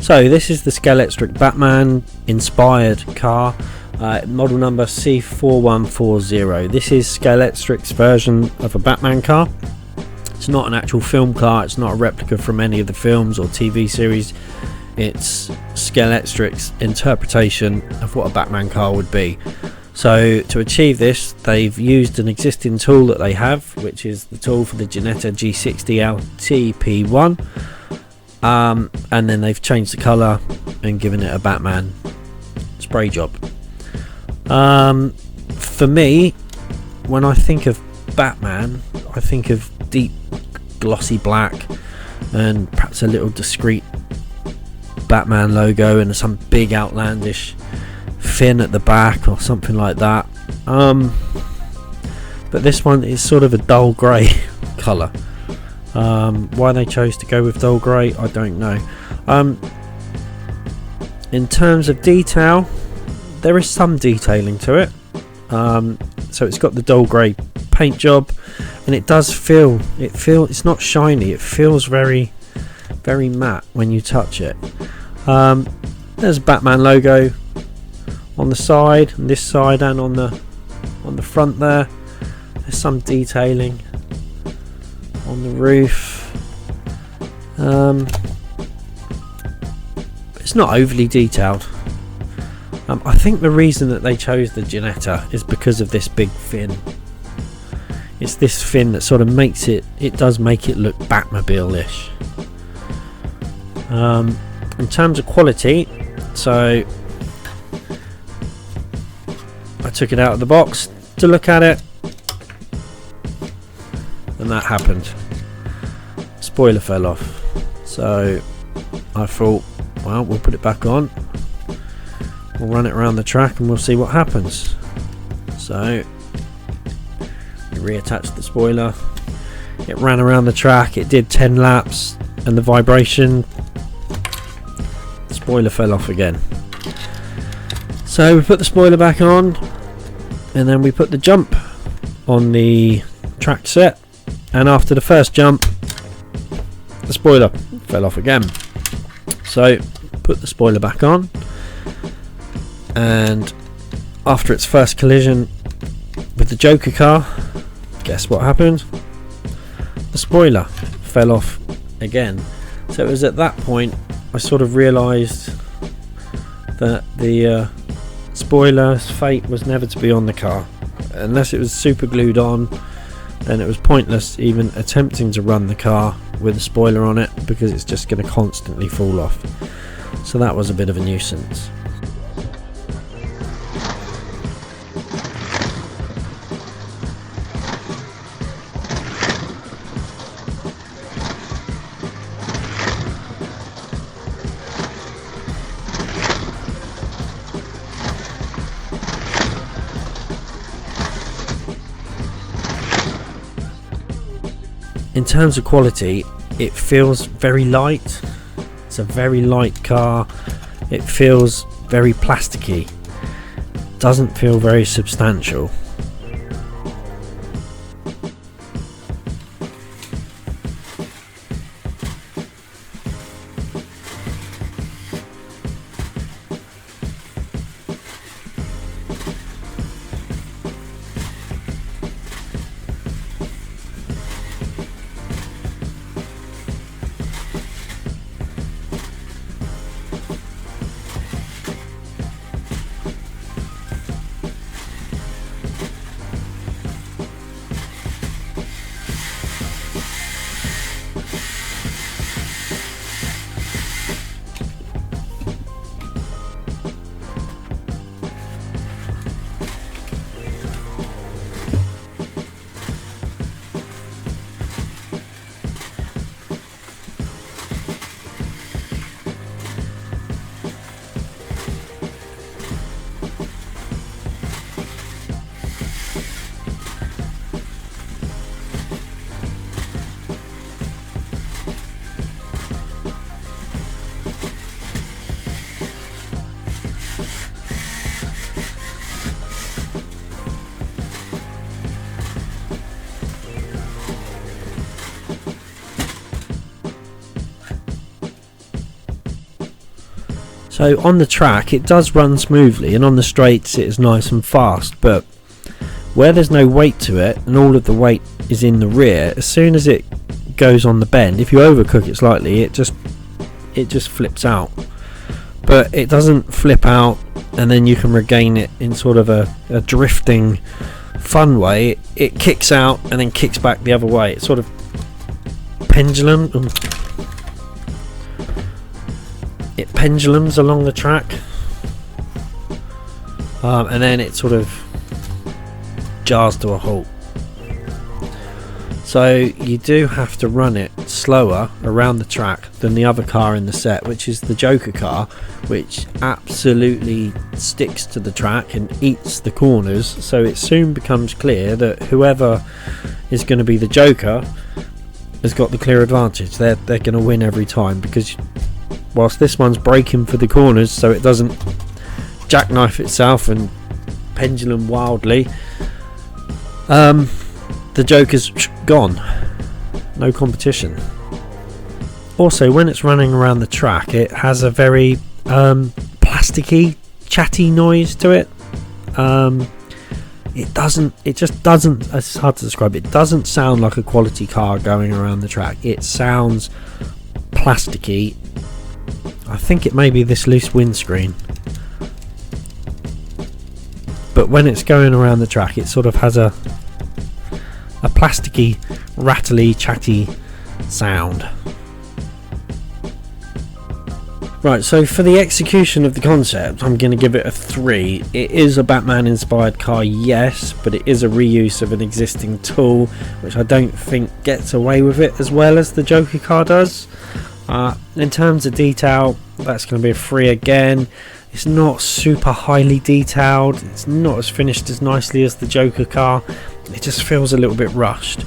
So this is the Scalextric Batman inspired car, model number C4140. This is Scalextric's version of a Batman car. It's not an actual film car, it's not a replica from any of the films or TV series. It's Scalextric's interpretation of what a Batman car would be. So to achieve this, they've used an existing tool that they have, which is the tool for the Ginetta G60 LTP1, and then they've changed the colour and given it a Batman spray job. For me, when I think of Batman, I think of deep glossy black and perhaps a little discreet Batman logo and some big outlandish fin at the back or something like that. But this one is sort of a dull grey colour. Why they chose to go with dull grey, I don't know. In terms of detail, there is some detailing to it. So it's got the dull grey paint job, and it does feel it's not shiny, it feels very matte when you touch it. There's a Batman logo on the side, and this side, and on the front there. There's some detailing on the roof. It's not overly detailed. I think the reason that they chose the Ginetta is because of this big fin. It's this fin that sort of makes it does make it look Batmobile-ish. In terms of quality, so I took it out of the box to look at it, and that happened. Spoiler fell off. So I thought, well, we'll put it back on, we'll run it around the track, and we'll see what happens. So we reattached the spoiler, it ran around the track, it did 10 laps, and the vibration, the spoiler fell off again. So we put the spoiler back on, and then we put the jump on the track set, and after the first jump the spoiler fell off again. So put the spoiler back on, and after its first collision with the Joker car, guess what happened? The spoiler fell off again. So it was at that point I sort of realised that the spoiler's fate was never to be on the car. Unless it was super glued on, then it was pointless even attempting to run the car with a spoiler on it, because it's just going to constantly fall off. So that was a bit of a nuisance. In terms of quality, it feels very light. It's a very light car. It feels very plasticky. Doesn't feel very substantial. So on the track it does run smoothly, and on the straights it is nice and fast, but where there's no weight to it and all of the weight is in the rear, as soon as it goes on the bend, if you overcook it slightly, it just flips out. But it doesn't flip out and then you can regain it in sort of a drifting fun way. It kicks out and then kicks back the other way. It's sort of pendulum. It pendulums along the track, and then it sort of jars to a halt. So you do have to run it slower around the track than the other car in the set, which is the Joker car, which absolutely sticks to the track and eats the corners. So it soon becomes clear that whoever is going to be the Joker has got the clear advantage. They're going to win every time, because whilst this one's braking for the corners so it doesn't jackknife itself and pendulum wildly, the Joker's gone. No competition. Also, when it's running around the track, it has a very plasticky, chatty noise to it. It just doesn't, it's hard to describe, it doesn't sound like a quality car going around the track. It sounds plasticky. I think it may be this loose windscreen, but when it's going around the track it sort of has a plasticky, rattly, chatty sound. Right, so for the execution of the concept, I'm going to give it a 3. It is a Batman inspired car, yes, but it is a reuse of an existing tool, which I don't think gets away with it as well as the Joker car does. In terms of detail, that's going to be a 3 again. It's not super highly detailed, it's not as finished as nicely as the Joker car, it just feels a little bit rushed.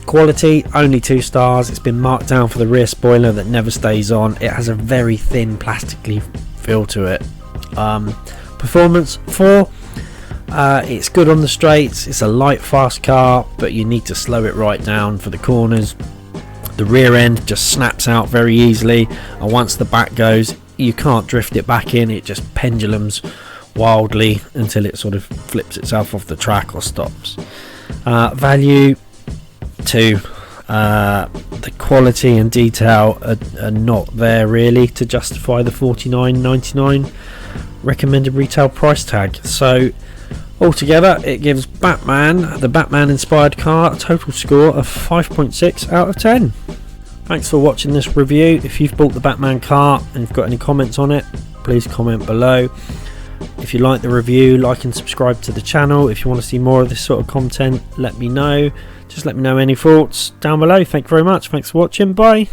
Quality, only 2 stars. It's been marked down for the rear spoiler that never stays on. It has a very thin plastically feel to it. Performance, 4. It's good on the straights. It's a light fast car, but you need to slow it right down for the corners. The rear end just snaps out very easily, and once the back goes you can't drift it back in. It just pendulums wildly until it sort of flips itself off the track or stops. Value, 2. The quality and detail are not there really to justify the $49.99 recommended retail price tag. So altogether it gives Batman, the Batman inspired car, a total score of 5.6 out of 10. Thanks for watching this review. If you've bought the Batman car and you've got any comments on it, please comment below. If you like the review, like and subscribe to the channel. If you want to see more of this sort of content, let me know. Just let me know any thoughts down below. Thank you very much. Thanks for watching. Bye.